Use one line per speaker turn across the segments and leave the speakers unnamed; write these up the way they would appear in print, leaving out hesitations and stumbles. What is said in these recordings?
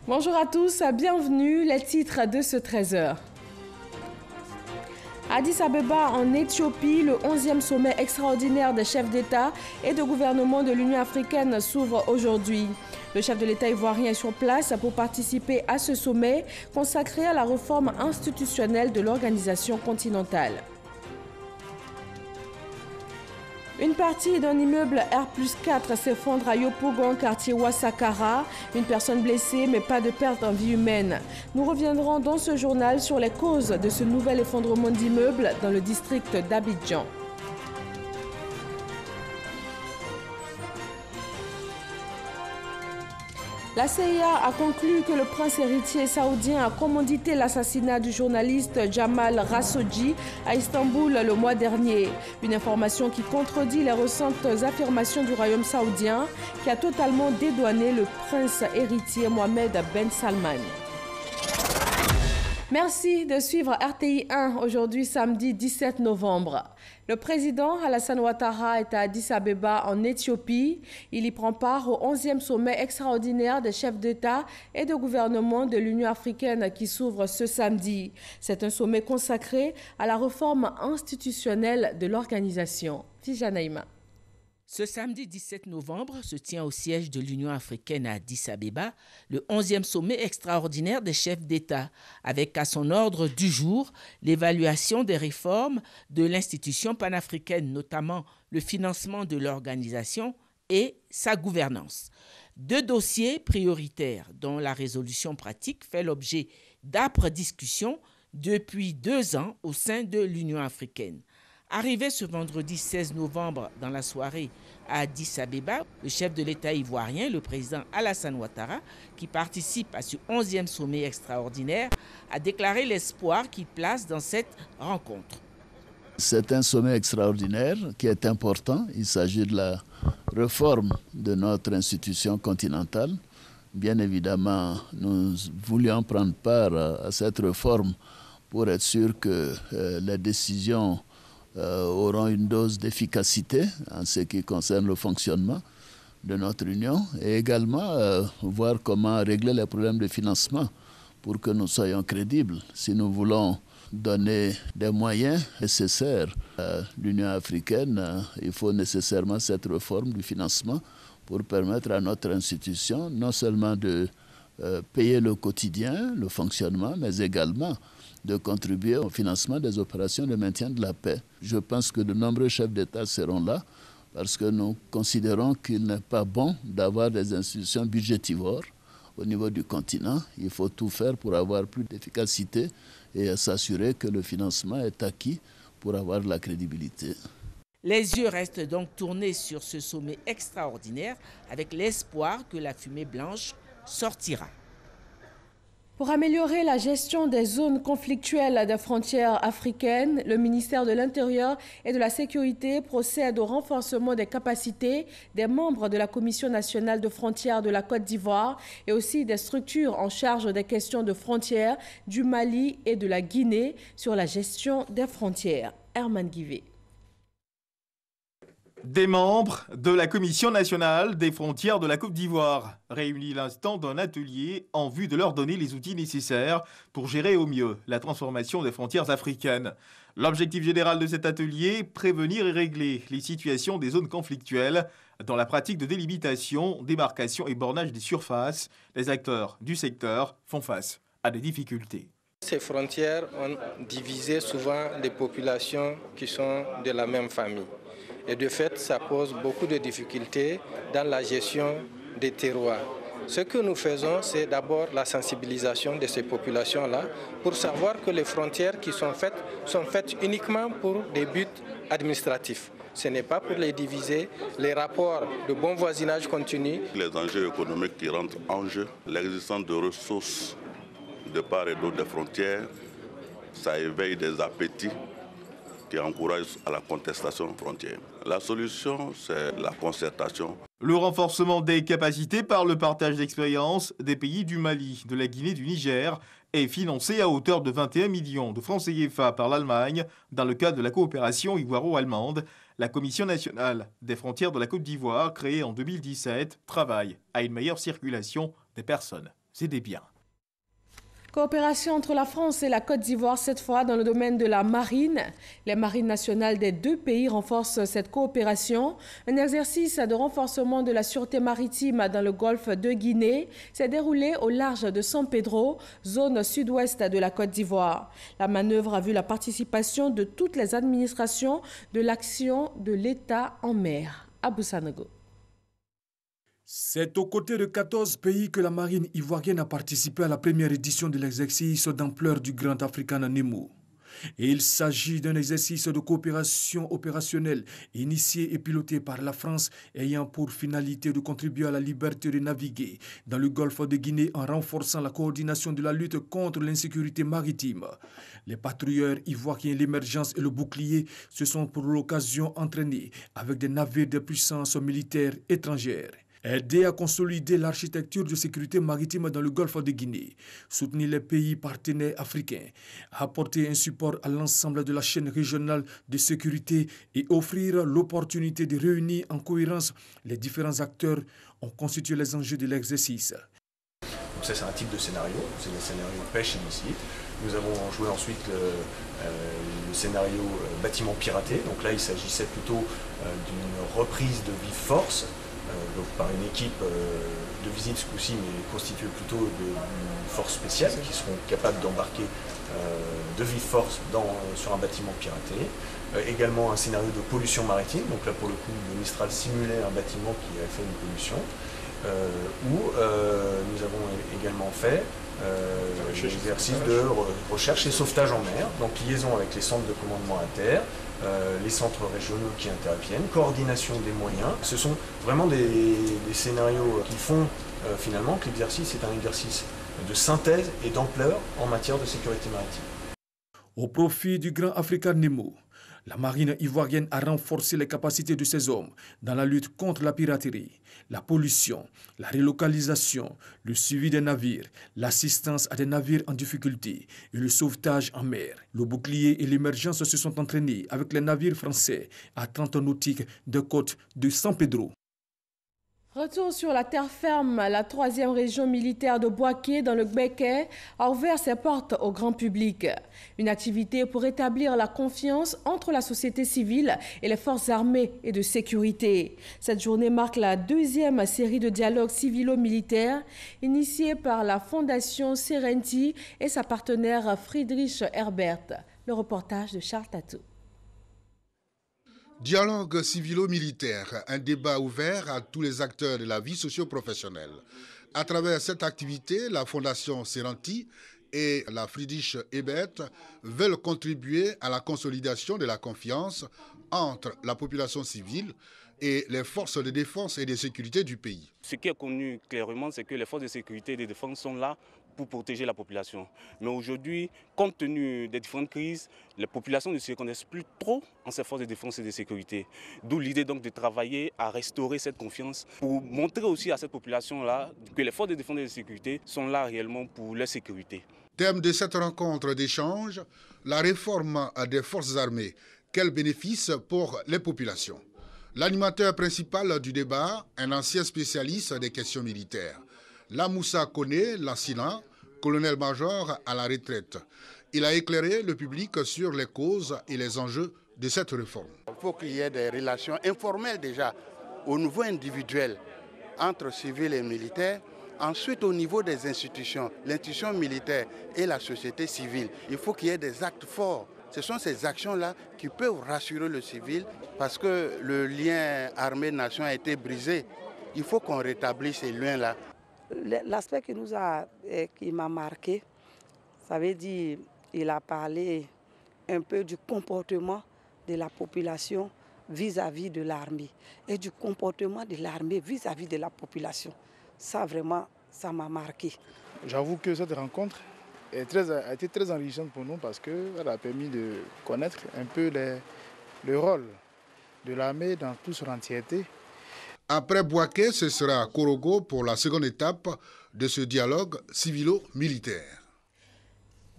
Bonjour à tous, bienvenue, les titres de ce 13h. Addis Abeba en Éthiopie, le 11e sommet extraordinaire des chefs d'État et de gouvernement de l'Union africaine s'ouvre aujourd'hui. Le chef de l'État ivoirien est sur place pour participer à ce sommet consacré à la réforme institutionnelle de l'organisation continentale. Une partie d'un immeuble R+4 s'effondre à Yopougon, quartier Ouassakara. Une personne blessée, mais pas de perte en vie humaine. Nous reviendrons dans ce journal sur les causes de ce nouvel effondrement d'immeubles dans le district d'Abidjan. La CIA a conclu que le prince héritier saoudien a commandité l'assassinat du journaliste Jamal Khashoggi à Istanbul le mois dernier. Une information qui contredit les récentes affirmations du royaume saoudien qui a totalement dédouané le prince héritier Mohamed Ben Salman. Merci de suivre RTI 1 aujourd'hui samedi 17 novembre. Le président Alassane Ouattara est à Addis Abeba en Éthiopie. Il y prend part au 11e sommet extraordinaire des chefs d'État et de gouvernement de l'Union africaine qui s'ouvre ce samedi. C'est un sommet consacré à la réforme institutionnelle de l'organisation. Tijanaïma.
Ce samedi 17 novembre se tient au siège de l'Union africaine à Addis Abeba le 11e sommet extraordinaire des chefs d'État, avec à son ordre du jour l'évaluation des réformes de l'institution panafricaine, notamment le financement de l'organisation et sa gouvernance. Deux dossiers prioritaires dont la résolution pratique fait l'objet d'âpres discussions depuis 2 ans au sein de l'Union africaine. Arrivé ce vendredi 16 novembre dans la soirée à Addis Abeba, le chef de l'État ivoirien, le président Alassane Ouattara, qui participe à ce 11e sommet extraordinaire, a déclaré l'espoir qu'il place dans cette rencontre.
C'est un sommet extraordinaire qui est important. Il s'agit de la réforme de notre institution continentale. Bien évidemment, nous voulions prendre part à cette réforme pour être sûr que les décisions auront une dose d'efficacité en ce qui concerne le fonctionnement de notre Union et également voir comment régler les problèmes de financement pour que nous soyons crédibles. Si nous voulons donner des moyens nécessaires à l'Union africaine, il faut nécessairement cette réforme du financement pour permettre à notre institution non seulement de payer le quotidien, le fonctionnement, mais également de contribuer au financement des opérations de maintien de la paix. Je pense que de nombreux chefs d'État seront là parce que nous considérons qu'il n'est pas bon d'avoir des institutions budgétivores au niveau du continent. Il faut tout faire pour avoir plus d'efficacité et s'assurer que le financement est acquis pour avoir de la crédibilité.
Les yeux restent donc tournés sur ce sommet extraordinaire avec l'espoir que la fumée blanche sortira.
Pour améliorer la gestion des zones conflictuelles des frontières africaines, le ministère de l'Intérieur et de la Sécurité procède au renforcement des capacités des membres de la Commission nationale de frontières de la Côte d'Ivoire et aussi des structures en charge des questions de frontières du Mali et de la Guinée sur la gestion des frontières. Herman Guivet.
Des membres de la Commission nationale des frontières de la Côte d'Ivoire, réunis l'instant d'un atelier en vue de leur donner les outils nécessaires pour gérer au mieux la transformation des frontières africaines. L'objectif général de cet atelier, prévenir et régler les situations des zones conflictuelles dans la pratique de délimitation, démarcation et bornage des surfaces. Les acteurs du secteur font face à des difficultés.
Ces frontières ont divisé souvent les populations qui sont de la même famille. Et de fait, ça pose beaucoup de difficultés dans la gestion des terroirs. Ce que nous faisons, c'est d'abord la sensibilisation de ces populations-là pour savoir que les frontières qui sont faites uniquement pour des buts administratifs. Ce n'est pas pour les diviser. Les rapports de bon voisinage continuent.
Les enjeux économiques qui rentrent en jeu, l'existence de ressources de part et d'autre des frontières, ça éveille des appétits qui encouragent à la contestation frontière. La solution, c'est la concertation.
Le renforcement des capacités par le partage d'expériences des pays du Mali, de la Guinée et du Niger est financé à hauteur de 21 millions de francs CFA par l'Allemagne dans le cadre de la coopération ivoiro-allemande. La Commission nationale des frontières de la Côte d'Ivoire, créée en 2017, travaille à une meilleure circulation des personnes c'est des biens.
Coopération entre la France et la Côte d'Ivoire, cette fois dans le domaine de la marine. Les marines nationales des deux pays renforcent cette coopération. Un exercice de renforcement de la sûreté maritime dans le golfe de Guinée s'est déroulé au large de San Pedro, zone sud-ouest de la Côte d'Ivoire. La manœuvre a vu la participation de toutes les administrations de l'action de l'État en mer. Abou Sanogo.
C'est aux côtés de 14 pays que la marine ivoirienne a participé à la première édition de l'exercice d'ampleur du Grand African Nemo. Et il s'agit d'un exercice de coopération opérationnelle initié et piloté par la France ayant pour finalité de contribuer à la liberté de naviguer dans le golfe de Guinée en renforçant la coordination de la lutte contre l'insécurité maritime. Les patrouilleurs ivoiriens, l'émergence et le bouclier se sont pour l'occasion entraînés avec des navires de puissance militaire étrangère. Aider à consolider l'architecture de sécurité maritime dans le golfe de Guinée, soutenir les pays partenaires africains, apporter un support à l'ensemble de la chaîne régionale de sécurité et offrir l'opportunité de réunir en cohérence les différents acteurs ont constitué les enjeux de l'exercice.
Ça, c'est un type de scénario, c'est le scénario pêche illicite. Nous avons joué ensuite le scénario bâtiment piraté. Donc là, il s'agissait plutôt d'une reprise de vive force. Donc par une équipe de visite ce coup-ci, mais constituée plutôt d'une force spéciale qui seront capables d'embarquer de vive force sur un bâtiment piraté. Également un scénario de pollution maritime, donc là pour le coup le Mistral simulait un bâtiment qui avait fait une pollution, où nous avons également fait l'exercice de recherche et sauvetage en mer, donc liaison avec les centres de commandement à terre, les centres régionaux qui interviennent, coordination des moyens. Ce sont vraiment des scénarios qui font finalement que l'exercice est un exercice de synthèse et d'ampleur en matière de sécurité maritime.
Au profit du Grand African Nemo, la marine ivoirienne a renforcé les capacités de ses hommes dans la lutte contre la piraterie, la pollution, la relocalisation, le suivi des navires, l'assistance à des navires en difficulté et le sauvetage en mer. Le bouclier et l'émergence se sont entraînés avec les navires français à 30 nautiques de côte de San Pedro.
Retour sur la terre ferme, la 3e région militaire de Bouaké dans le Gbeke a ouvert ses portes au grand public. Une activité pour rétablir la confiance entre la société civile et les forces armées et de sécurité. Cette journée marque la 2e série de dialogues civilo-militaires initiée par la Fondation Serenti et sa partenaire Friedrich Herbert. Le reportage de Charles Tatou.
Dialogue civilo-militaire, un débat ouvert à tous les acteurs de la vie socio-professionnelle. À travers cette activité, la Fondation Serenti et la Friedrich Herbert veulent contribuer à la consolidation de la confiance entre la population civile et les forces de défense et de sécurité du pays.
Ce qui est connu clairement, c'est que les forces de sécurité et de défense sont là pour protéger la population. Mais aujourd'hui, compte tenu des différentes crises, les populations ne se reconnaissent plus trop en ces forces de défense et de sécurité. D'où l'idée donc de travailler à restaurer cette confiance pour montrer aussi à cette population-là que les forces de défense et de sécurité sont là réellement pour leur sécurité.
Thème de cette rencontre d'échange, la réforme des forces armées. Quels bénéfices pour les populations? L'animateur principal du débat, un ancien spécialiste des questions militaires. Lamoussa Kone Lassina, colonel-major à la retraite. Il a éclairé le public sur les causes et les enjeux de cette réforme.
Il faut qu'il y ait des relations informelles déjà au niveau individuel entre civils et militaires. Ensuite, au niveau des institutions, l'institution militaire et la société civile, il faut qu'il y ait des actes forts. Ce sont ces actions-là qui peuvent rassurer le civil parce que le lien armée-nation a été brisé. Il faut qu'on rétablisse ces liens-là.
L'aspect qui m'a marqué, ça veut dire qu'il a parlé un peu du comportement de la population vis-à-vis de l'armée et du comportement de l'armée vis-à-vis de la population. Ça vraiment, ça m'a marqué.
J'avoue que cette rencontre a été très enrichissante pour nous parce qu'elle a permis de connaître un peu le rôle de l'armée dans toute son entièreté.
Après Bouaké, ce sera Korogo pour la seconde étape de ce dialogue civilo-militaire.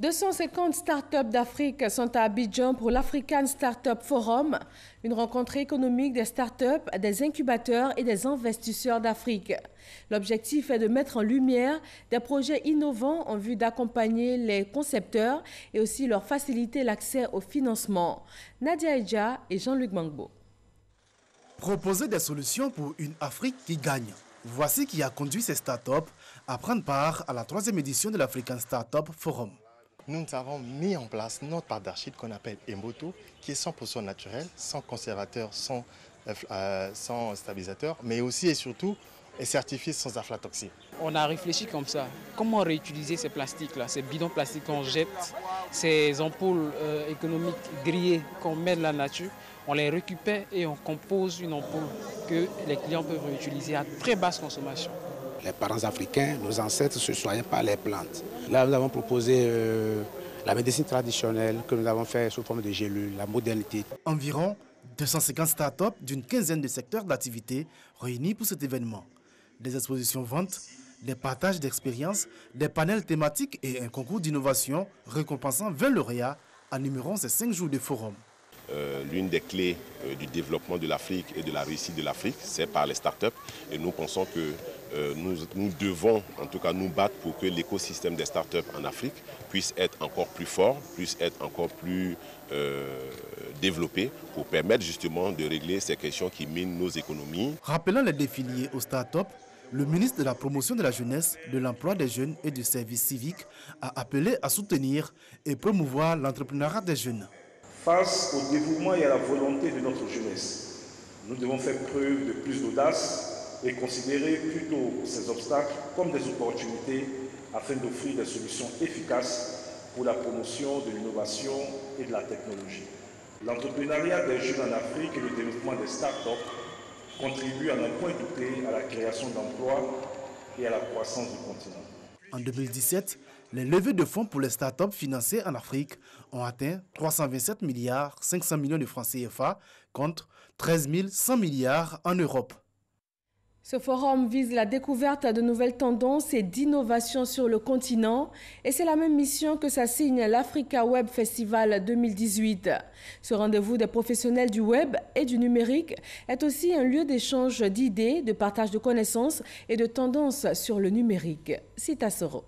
250 startups d'Afrique sont à Abidjan pour l'African Startup Forum, une rencontre économique des startups, des incubateurs et des investisseurs d'Afrique. L'objectif est de mettre en lumière des projets innovants en vue d'accompagner les concepteurs et aussi leur faciliter l'accès au financement. Nadia Eja et Jean-Luc Mangbo.
Proposer des solutions pour une Afrique qui gagne. Voici qui a conduit ces startups à prendre part à la 3e édition de l'African Startup Forum.
Nous avons mis en place notre pâte d'argile qu'on appelle Emboto, qui est 100% naturel, sans conservateur, sans stabilisateur, mais aussi et surtout est certifié sans aflatoxine.
On a réfléchi comme ça. Comment réutiliser ces plastiques-là, ces bidons plastiques qu'on jette, ces ampoules économiques grillées qu'on met dans la nature, on les récupère et on compose une ampoule que les clients peuvent réutiliser à très basse consommation.
Les parents africains, nos ancêtres, se soignaient par les plantes. Là, nous avons proposé la médecine traditionnelle que nous avons fait sous forme de gélules, la modernité.
Environ 250 startups d'une quinzaine de secteurs d'activité réunis pour cet événement. Des expositions ventes, des partages d'expériences, des panels thématiques et un concours d'innovation récompensant 20 lauréats animeront ces 5 jours de forum.
L'une des clés du développement de l'Afrique et de la réussite de l'Afrique, c'est par les startups. Et nous pensons que nous devons en tout cas nous battre pour que l'écosystème des startups en Afrique puisse être encore plus fort, puisse être encore plus développé pour permettre justement de régler ces questions qui minent nos économies.
Rappelant les défis liés aux startups, le ministre de la Promotion de la Jeunesse, de l'Emploi des Jeunes et du Service civique a appelé à soutenir et promouvoir l'entrepreneuriat des jeunes.
Face au dévouement et à la volonté de notre jeunesse, nous devons faire preuve de plus d'audace et considérer plutôt ces obstacles comme des opportunités afin d'offrir des solutions efficaces pour la promotion de l'innovation et de la technologie. L'entrepreneuriat des jeunes en Afrique et le développement des start-up contribuent à n'en point douter à la création d'emplois et à la croissance du continent.
En 2017, les levées de fonds pour les startups financées en Afrique ont atteint 327 milliards 500 millions de francs CFA contre 13 100 milliards en Europe.
Ce forum vise la découverte de nouvelles tendances et d'innovations sur le continent et c'est la même mission que s'assigne l'Africa Web Festival 2018. Ce rendez-vous des professionnels du web et du numérique est aussi un lieu d'échange d'idées, de partage de connaissances et de tendances sur le numérique. Cita Soro.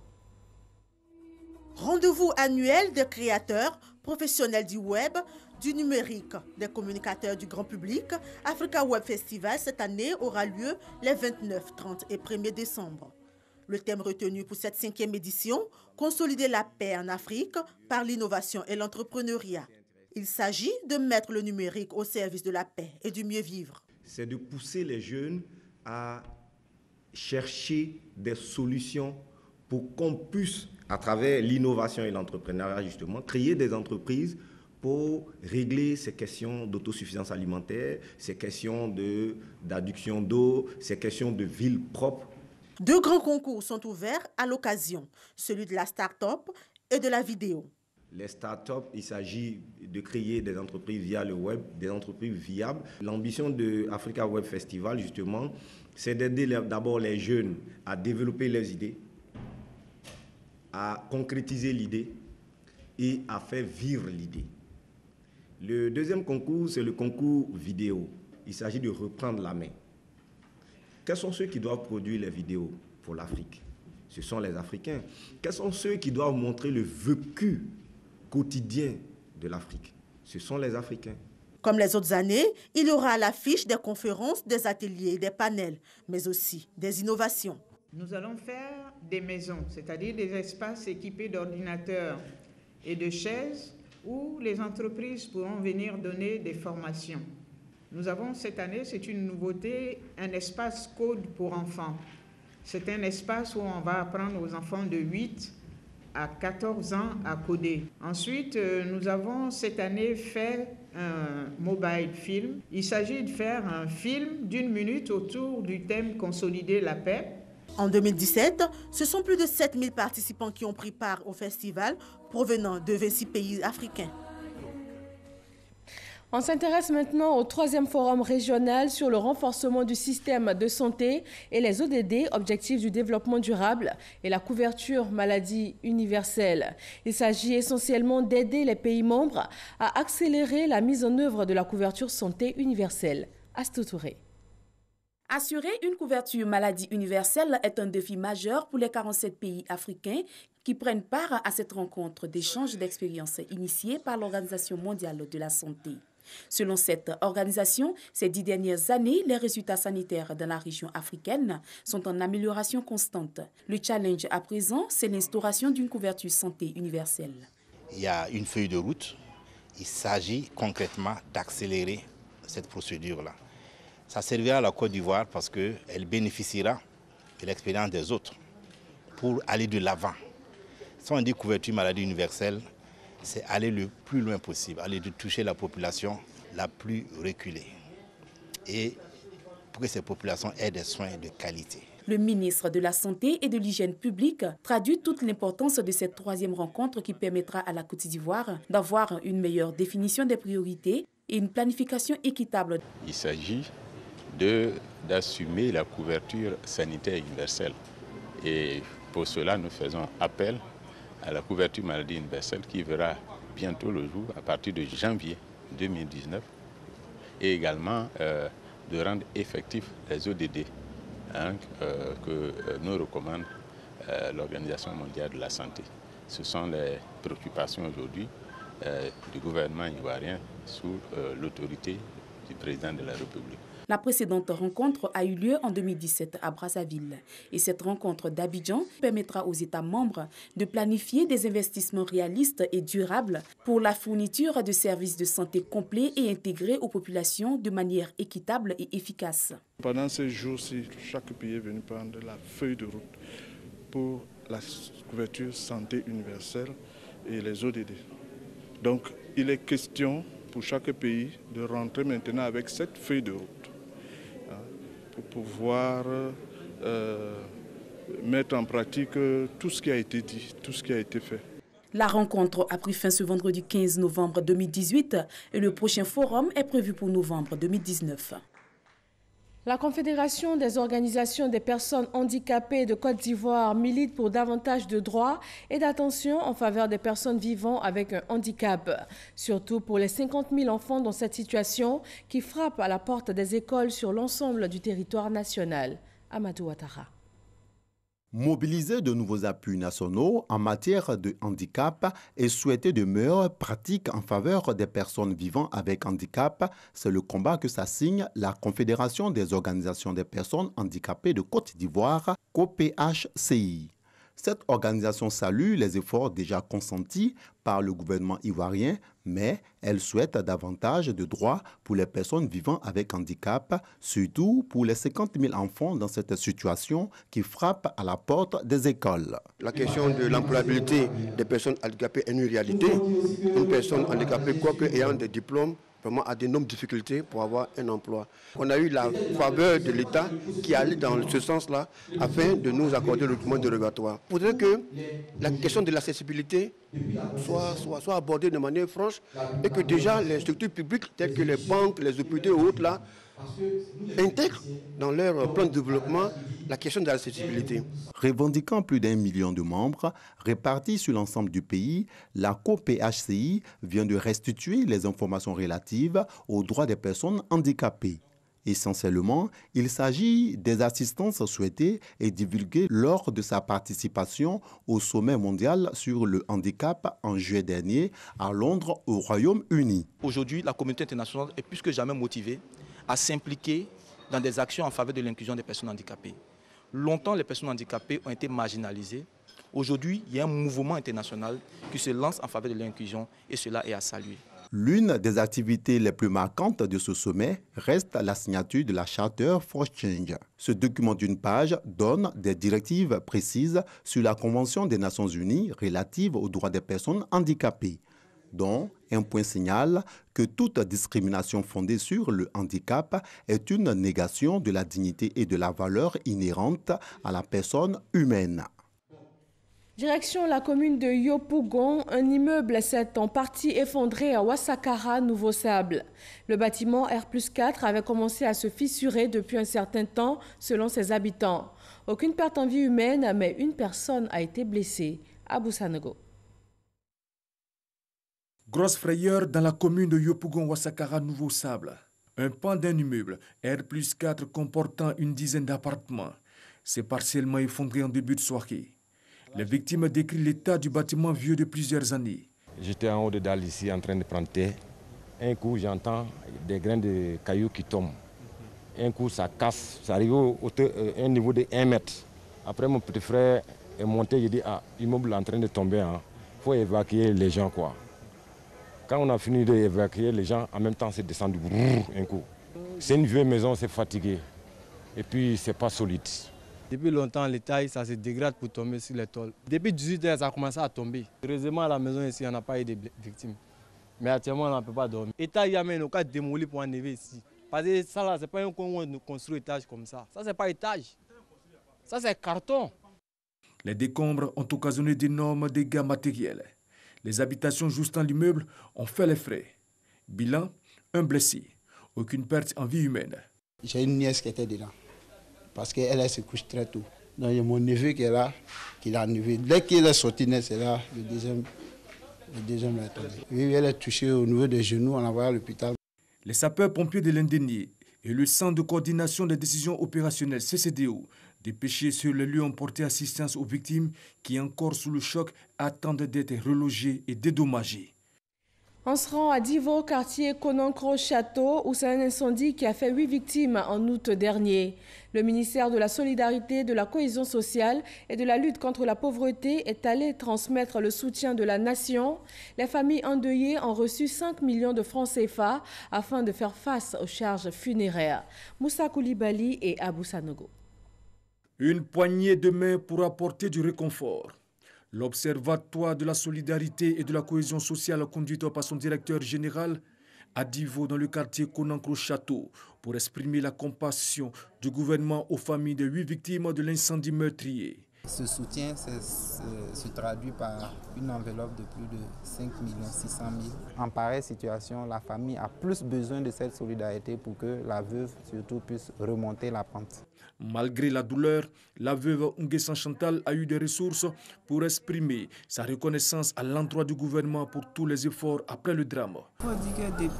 Rendez-vous annuel des créateurs, professionnels du web, du numérique, des communicateurs du grand public, Africa Web Festival cette année aura lieu les 29, 30 et 1er décembre. Le thème retenu pour cette 5e édition, consolider la paix en Afrique par l'innovation et l'entrepreneuriat. Il s'agit de mettre le numérique au service de la paix et du mieux vivre.
C'est de pousser les jeunes à chercher des solutions pour qu'on puisse, à travers l'innovation et l'entrepreneuriat justement, créer des entreprises pour régler ces questions d'autosuffisance alimentaire, ces questions d'adduction d'eau, ces questions de ville propre.
2 grands concours sont ouverts à l'occasion, celui de la start-up et de la vidéo.
Les start-up, il s'agit de créer des entreprises via le web, des entreprises viables. L'ambition de Africa Web Festival, justement, c'est d'aider d'abord les jeunes à développer leurs idées, à concrétiser l'idée et à faire vivre l'idée. Le deuxième concours, c'est le concours vidéo. Il s'agit de reprendre la main. Quels sont ceux qui doivent produire les vidéos pour l'Afrique? Ce sont les Africains. Quels sont ceux qui doivent montrer le vécu quotidien de l'Afrique? Ce sont les Africains.
Comme les autres années, il y aura à l'affiche des conférences, des ateliers, des panels, mais aussi des innovations.
Nous allons faire des maisons, c'est-à-dire des espaces équipés d'ordinateurs et de chaises où les entreprises pourront venir donner des formations. Nous avons cette année, c'est une nouveauté, un espace code pour enfants. C'est un espace où on va apprendre aux enfants de 8 à 14 ans à coder. Ensuite, nous avons cette année fait un mobile film. Il s'agit de faire un film d'1 minute autour du thème « Consolider la paix ».
En 2017, ce sont plus de 7000 participants qui ont pris part au festival provenant de 26 pays africains.
On s'intéresse maintenant au 3e forum régional sur le renforcement du système de santé et les ODD, Objectifs du développement durable et la couverture maladie universelle. Il s'agit essentiellement d'aider les pays membres à accélérer la mise en œuvre de la couverture santé universelle. Astou Touré.
Assurer une couverture maladie universelle est un défi majeur pour les 47 pays africains qui prennent part à cette rencontre d'échange d'expériences initiée par l'Organisation mondiale de la santé. Selon cette organisation, ces 10 dernières années, les résultats sanitaires dans la région africaine sont en amélioration constante. Le challenge à présent, c'est l'instauration d'une couverture santé universelle.
Il y a une feuille de route. Il s'agit concrètement d'accélérer cette procédure-là. Ça servira à la Côte d'Ivoire parce qu'elle bénéficiera de l'expérience des autres pour aller de l'avant. Si on dit couverture maladie universelle, c'est aller le plus loin possible, aller de toucher la population la plus reculée et pour que ces populations aient des soins de qualité.
Le ministre de la Santé et de l'Hygiène publique traduit toute l'importance de cette 3e rencontre qui permettra à la Côte d'Ivoire d'avoir une meilleure définition des priorités et une planification équitable.
Il s'agit d'assumer la couverture sanitaire universelle et pour cela nous faisons appel à la couverture maladie universelle qui verra bientôt le jour à partir de janvier 2019 et également de rendre effectifs les ODD que nous recommande l'Organisation mondiale de la santé. Ce sont les préoccupations aujourd'hui du gouvernement ivoirien sous l'autorité du président de la République.
La précédente rencontre a eu lieu en 2017 à Brazzaville. Et cette rencontre d'Abidjan permettra aux États membres de planifier des investissements réalistes et durables pour la fourniture de services de santé complets et intégrés aux populations de manière équitable et efficace.
Pendant ces jours-ci, chaque pays est venu prendre la feuille de route pour la couverture santé universelle et les ODD. Donc, il est question pour chaque pays de rentrer maintenant avec cette feuille de route pour pouvoir mettre en pratique tout ce qui a été dit, tout ce qui a été fait.
La rencontre a pris fin ce vendredi 15 novembre 2018 et le prochain forum est prévu pour novembre 2019.
La Confédération des organisations des personnes handicapées de Côte d'Ivoire milite pour davantage de droits et d'attention en faveur des personnes vivant avec un handicap, surtout pour les 50 000 enfants dans cette situation qui frappent à la porte des écoles sur l'ensemble du territoire national. Amadou Ouattara.
Mobiliser de nouveaux appuis nationaux en matière de handicap et souhaiter de meilleures pratiques en faveur des personnes vivant avec handicap, c'est le combat que s'assigne la Confédération des organisations des personnes handicapées de Côte d'Ivoire, COPHCI. Cette organisation salue les efforts déjà consentis par le gouvernement ivoirien, mais elle souhaite davantage de droits pour les personnes vivant avec handicap, surtout pour les 50 000 enfants dans cette situation qui frappe à la porte des écoles.
La question de l'employabilité des personnes handicapées est une réalité. Une personne handicapée, quoique ayant des diplômes, vraiment a d'énormes difficultés pour avoir un emploi. On a eu la faveur de l'État qui allait dans ce sens-là afin de nous accorder le document dérogatoire. Il faudrait que la question de l'accessibilité soit abordée de manière franche et que déjà les structures publiques telles que les banques, les hôpitaux et autres là, intègrent dans leur plan de développement la question de l'accessibilité.
Revendiquant plus d'1 million de membres répartis sur l'ensemble du pays, la COPHCI vient de restituer les informations relatives aux droits des personnes handicapées. Essentiellement, il s'agit des assistances souhaitées et divulguées lors de sa participation au sommet mondial sur le handicap en juillet dernier à Londres, au Royaume-Uni.
Aujourd'hui, la communauté internationale est plus que jamais motivée à s'impliquer dans des actions en faveur de l'inclusion des personnes handicapées. Longtemps, les personnes handicapées ont été marginalisées. Aujourd'hui, il y a un mouvement international qui se lance en faveur de l'inclusion et cela est à saluer.
L'une des activités les plus marquantes de ce sommet reste la signature de la Charter for Change. Ce document d'une page donne des directives précises sur la Convention des Nations Unies relative aux droits des personnes handicapées, dont un point signale que toute discrimination fondée sur le handicap est une négation de la dignité et de la valeur inhérente à la personne humaine.
Direction la commune de Yopougon, un immeuble s'est en partie effondré à Ouassakara, Nouveau-Sable. Le bâtiment R+4 avait commencé à se fissurer depuis un certain temps, selon ses habitants. Aucune perte en vie humaine, mais une personne a été blessée. Abou Sanogo.
Grosse frayeur dans la commune de Yopougon-Ouassakara, Nouveau-Sable. Un pan d'un immeuble R+4 comportant une dizaine d'appartements s'est partiellement effondré en début de soirée. Les victimes décrivent l'état du bâtiment vieux de plusieurs années.
J'étais en haut de dalle ici en train de prendre thé. Un coup, j'entends des grains de cailloux qui tombent. Un coup, ça casse. Ça arrive à un niveau de 1 mètre. Après, mon petit frère est monté. J'ai dit, ah, l'immeuble est en train de tomber. Il faut évacuer les gens, quoi. Quand on a fini d'évacuer les gens, en même temps, c'est descendu un coup. C'est une vieille maison, c'est fatigué. Et puis, c'est pas solide.
Depuis longtemps, les tailles, ça se dégrade pour tomber sur les tôles. Depuis 18 heures, ça a commencé à tomber. Heureusement, à la maison ici, on n'a pas eu de victimes. Mais actuellement, on ne peut pas dormir. L'État, il y a même un démoli pour enlever ici. Parce que ça, là, ce n'est pas un coin où on construit un étage comme ça. Ça, ce n'est pas un étage. Ça, c'est carton.
Les décombres ont occasionné d'énormes dégâts matériels. Les habitations juste dans l'immeuble ont fait les frais. Bilan, un blessé. Aucune perte en vie humaine.
J'ai une nièce qui était dedans. Parce qu'elle se couche très tôt. Donc il y a mon neveu qui est là, qui l'a enlevé. Dès qu'il est sorti, c'est là, le deuxième l'a tombé. Oui, elle est touchée au niveau des genoux, on l'a envoyé à l'hôpital.
Les sapeurs-pompiers de l'Indénié et le Centre de coordination des décisions opérationnelles CCDO dépêchés sur le lieu ont porté assistance aux victimes qui, encore sous le choc, attendent d'être relogées et dédommagées.
On se rend à Divo, quartier Konankro-Château, où c'est un incendie qui a fait 8 victimes en août dernier. Le ministère de la Solidarité, de la Cohésion sociale et de la lutte contre la pauvreté est allé transmettre le soutien de la nation. Les familles endeuillées ont reçu 5 millions de francs CFA afin de faire face aux charges funéraires. Moussa Koulibaly et Abou Sanogo.
Une poignée de main pour apporter du réconfort. L'Observatoire de la solidarité et de la cohésion sociale conduit par son directeur général à Divo dans le quartier Konankro-Château pour exprimer la compassion du gouvernement aux familles de 8 victimes de l'incendie meurtrier.
Ce soutien se traduit par une enveloppe de plus de 5 600 000. En pareille situation, la famille a plus besoin de cette solidarité pour que la veuve surtout puisse remonter la pente.
Malgré la douleur, la veuve Nguessan Chantal a eu des ressources pour exprimer sa reconnaissance à l'endroit du gouvernement pour tous les efforts après le drame.
Il faut dire que depuis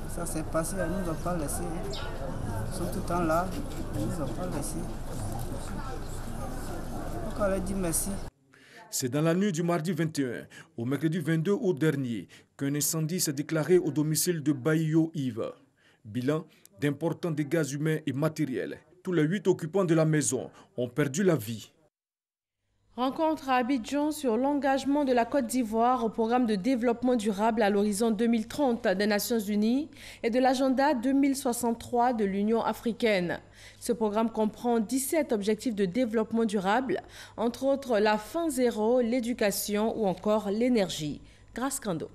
ça s'est passé, ils ne nous ont pas laissé. Ils sont tout le temps là, ils ne nous ont pas laissé. Donc on leur dit merci.
C'est dans la nuit du mardi 21 au mercredi 22 août dernier qu'un incendie s'est déclaré au domicile de Bayo Yves. Bilan d'importants dégâts humains et matériels. Tous les 8 occupants de la maison ont perdu la vie.
Rencontre à Abidjan sur l'engagement de la Côte d'Ivoire au programme de développement durable à l'horizon 2030 des Nations Unies et de l'agenda 2063 de l'Union africaine. Ce programme comprend 17 objectifs de développement durable, entre autres la faim zéro, l'éducation ou encore l'énergie. Grâce Kando.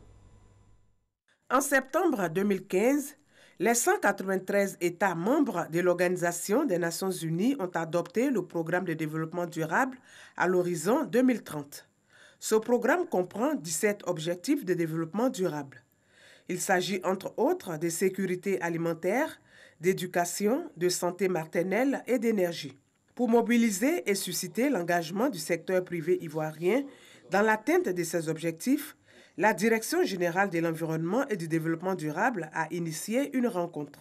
En septembre 2015, les 193 États membres de l'Organisation des Nations Unies ont adopté le programme de développement durable à l'horizon 2030. Ce programme comprend 17 objectifs de développement durable. Il s'agit entre autres de sécurité alimentaire, d'éducation, de santé maternelle et d'énergie. Pour mobiliser et susciter l'engagement du secteur privé ivoirien dans l'atteinte de ces objectifs, la Direction générale de l'environnement et du développement durable a initié une rencontre.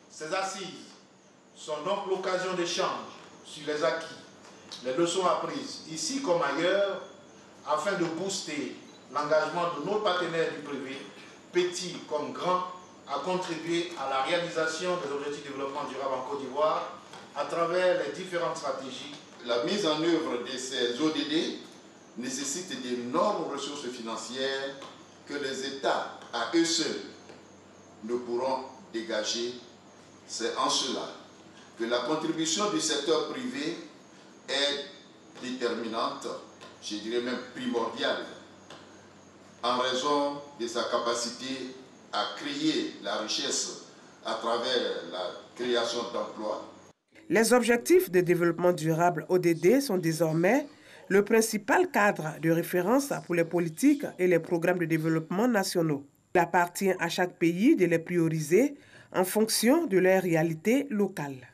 Ces assises sont donc l'occasion d'échanges sur les acquis, les leçons apprises, ici comme ailleurs, afin de booster l'engagement de nos partenaires du privé, petits comme grands, à contribuer à la réalisation des objectifs de développement durable en Côte d'Ivoire à travers les différentes stratégies. La mise en œuvre de ces ODD nécessite d'énormes ressources financières que les États, à eux seuls, ne pourront dégager. C'est en cela que la contribution du secteur privé est déterminante, je dirais même primordiale, en raison de sa capacité à créer la richesse à travers la création d'emplois.
Les objectifs de développement durable ODD sont désormais le principal cadre de référence pour les politiques et les programmes de développement nationaux. Il appartient à chaque pays de les prioriser en fonction de leur réalité locale.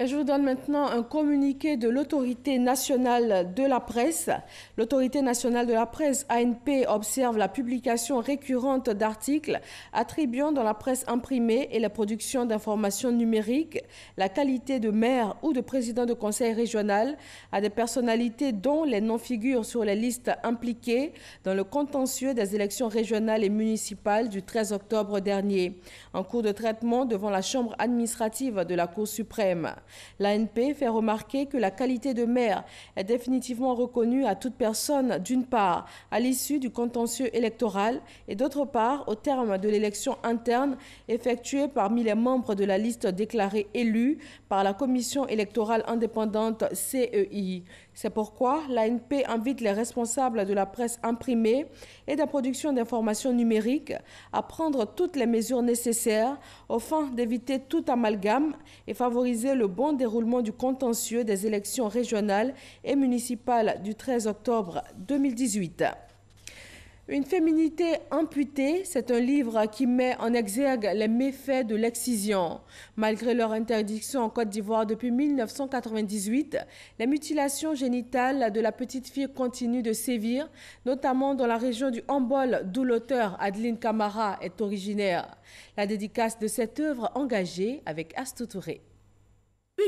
Et je vous donne maintenant un communiqué de l'Autorité nationale de la presse. L'Autorité nationale de la presse, ANP, observe la publication récurrente d'articles attribuant dans la presse imprimée et la production d'informations numériques la qualité de maire ou de président de conseil régional à des personnalités dont les noms figurent sur les listes impliquées dans le contentieux des élections régionales et municipales du 13 octobre dernier, en cours de traitement devant la Chambre administrative de la Cour suprême. L'ANP fait remarquer que la qualité de maire est définitivement reconnue à toute personne, d'une part, à l'issue du contentieux électoral et d'autre part, au terme de l'élection interne effectuée parmi les membres de la liste déclarée élus par la Commission électorale indépendante CEI. C'est pourquoi l'ANP invite les responsables de la presse imprimée et de la production d'informations numériques à prendre toutes les mesures nécessaires aux fins d'éviter tout amalgame et favoriser le bon déroulement du contentieux des élections régionales et municipales du 13 octobre 2018. Une féminité amputée, c'est un livre qui met en exergue les méfaits de l'excision. Malgré leur interdiction en Côte d'Ivoire depuis 1998, les mutilations génitales de la petite fille continuent de sévir, notamment dans la région du Hambol, d'où l'auteur Adeline Camara est originaire. La dédicace de cette œuvre engagée avec Astou Touré.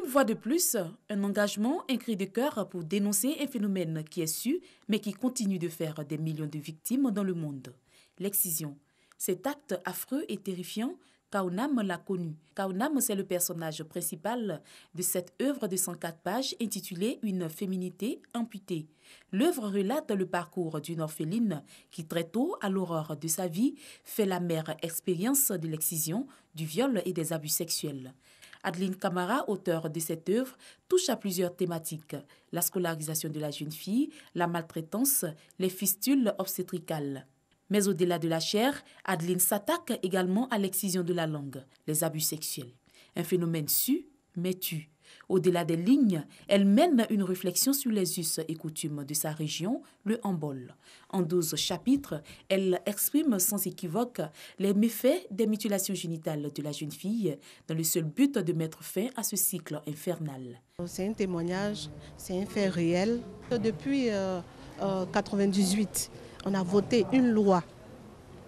Une fois de plus, un engagement, un cri de cœur pour dénoncer un phénomène qui est su, mais qui continue de faire des millions de victimes dans le monde. L'excision. Cet acte affreux et terrifiant, Kaunam l'a connu. Kaunam, c'est le personnage principal de cette œuvre de 104 pages intitulée « Une féminité amputée ». L'œuvre relate le parcours d'une orpheline qui, très tôt, à l'aurore de sa vie, fait l'amère expérience de l'excision, du viol et des abus sexuels. Adeline Camara, auteure de cette œuvre, touche à plusieurs thématiques. La scolarisation de la jeune fille, la maltraitance, les fistules obstétricales. Mais au-delà de la chair, Adeline s'attaque également à l'excision de la langue, les abus sexuels. Un phénomène su, mais tue. Au-delà des lignes, elle mène une réflexion sur les us et coutumes de sa région, le Hambol. En 12 chapitres, elle exprime sans équivoque les méfaits des mutilations génitales de la jeune fille dans le seul but de mettre fin à ce cycle infernal.
C'est un témoignage, c'est un fait réel. Depuis 1998, on a voté une loi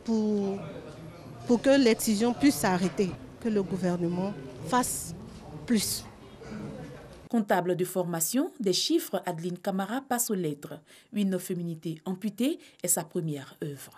pour que l'excision puisse s'arrêter, que le gouvernement fasse plus.
Comptable de formation, des chiffres, Adeline Camara passe aux lettres. Une féminité amputée est sa première œuvre.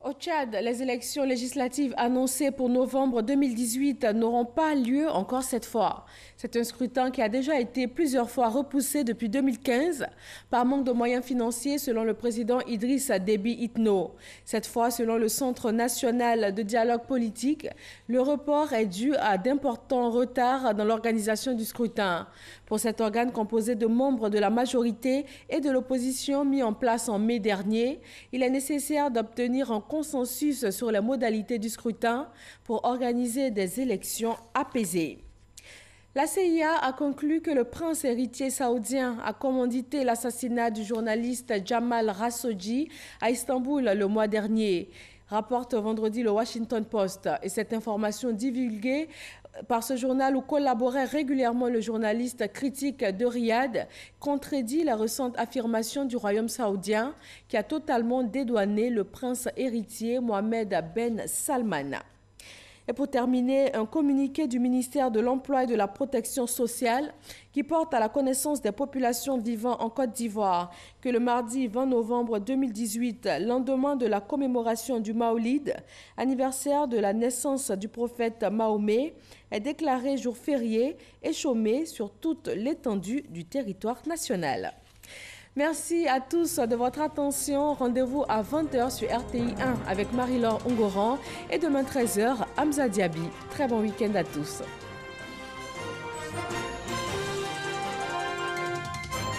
Au Tchad, les élections législatives annoncées pour novembre 2018 n'auront pas lieu encore cette fois. C'est un scrutin qui a déjà été plusieurs fois repoussé depuis 2015 par manque de moyens financiers selon le président Idriss Déby Itno. Cette fois, selon le Centre national de dialogue politique, le report est dû à d'importants retards dans l'organisation du scrutin. Pour cet organe composé de membres de la majorité et de l'opposition mis en place en mai dernier, il est nécessaire d'obtenir un consensus sur les modalités du scrutin pour organiser des élections apaisées. La CIA a conclu que le prince héritier saoudien a commandité l'assassinat du journaliste Jamal Khashoggi à Istanbul le mois dernier, rapporte vendredi le Washington Post. Et cette information divulguée par ce journal où collaborait régulièrement le journaliste critique de Riyad contredit la récente affirmation du royaume saoudien qui a totalement dédouané le prince héritier Mohammed Ben Salman. Et pour terminer, un communiqué du ministère de l'Emploi et de la Protection sociale qui porte à la connaissance des populations vivant en Côte d'Ivoire que le mardi 20 novembre 2018, lendemain de la commémoration du Maolid, anniversaire de la naissance du prophète Mahomet, est déclaré jour férié et chômé sur toute l'étendue du territoire national. Merci à tous de votre attention. Rendez-vous à 20h sur RTI 1 avec Marie-Laure Ongoran et demain 13h, Hamza Diaby. Très bon week-end à tous.